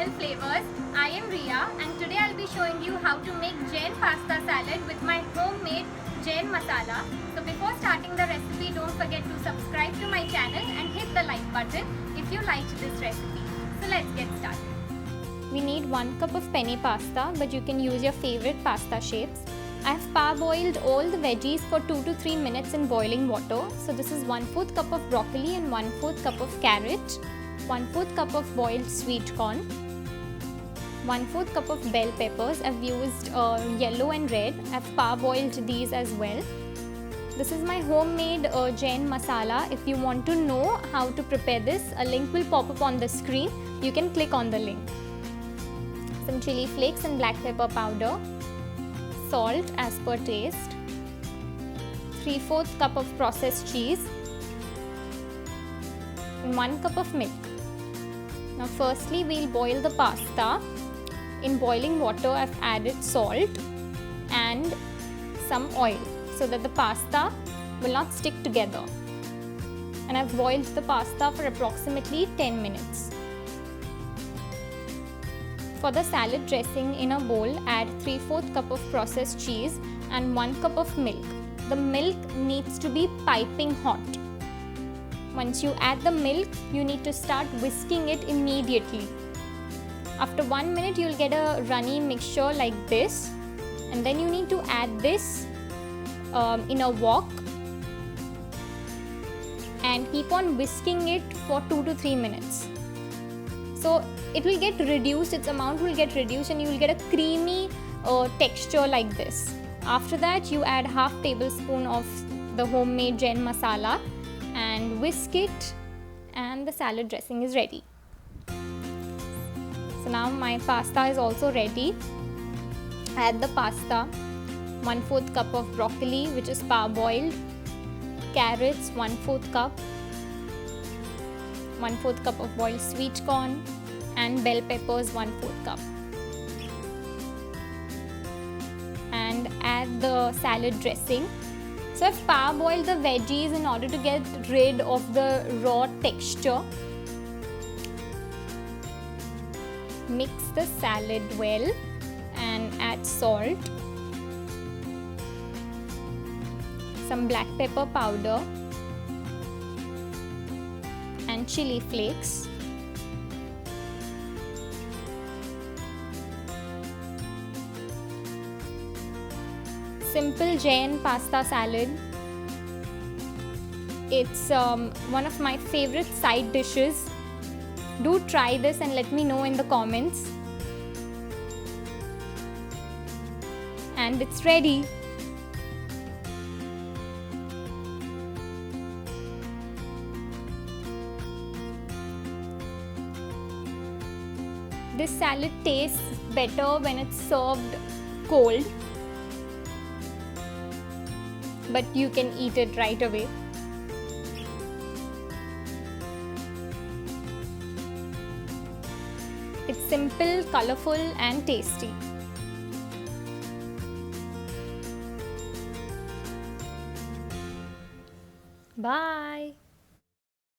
and flavors. I am Riya and today I'll be showing you how to make Jain pasta salad with my homemade Jain Masala. So before starting the recipe, don't forget to subscribe to my channel and hit the like button if you liked this recipe. So let's get started. We need 1 cup of penne pasta, but you can use your favorite pasta shapes. I have parboiled all the veggies for 2 to 3 minutes in boiling water. So this is 1/4 cup of broccoli and 1/4 cup of carrot, 1/4 cup of boiled sweet corn, 1/4 cup of bell peppers. I've used yellow and red. I've parboiled these as well. This is my homemade Jain Masala. If you want to know how to prepare this, a link will pop up on the screen. You can click on the link. Some chili flakes and black pepper powder, salt as per taste, 3/4 cup of processed cheese, and 1 cup of milk. Now firstly we'll boil the pasta. In boiling water I've added salt and some oil so that the pasta will not stick together. And I've boiled the pasta for approximately 10 minutes. For the salad dressing, in a bowl add 3/4 cup of processed cheese and 1 cup of milk. The milk needs to be piping hot. Once you add the milk, you need to start whisking it immediately. After 1 minute, you'll get a runny mixture like this, and then you need to add this in a wok and keep on whisking it for 2 to 3 minutes. So it will get reduced, its amount will get reduced, and you will get a creamy texture like this. After that, you add half tablespoon of the homemade Jain Masala and whisk it, and the salad dressing is ready. So now my pasta is also ready. Add the pasta, 1/4 cup of broccoli which is parboiled, carrots 1/4 cup, 1/4 cup of boiled sweet corn, and bell peppers 1/4 cup. And add the salad dressing. So I've parboiled the veggies in order to get rid of the raw texture. Mix the salad well and add salt, some black pepper powder and chili flakes. Simple Jain pasta salad. It's one of my favorite side dishes. Do try this and let me know in the comments. And it's ready. This salad tastes better when it's served cold, but you can eat it right away. It's simple, colorful and tasty. Bye.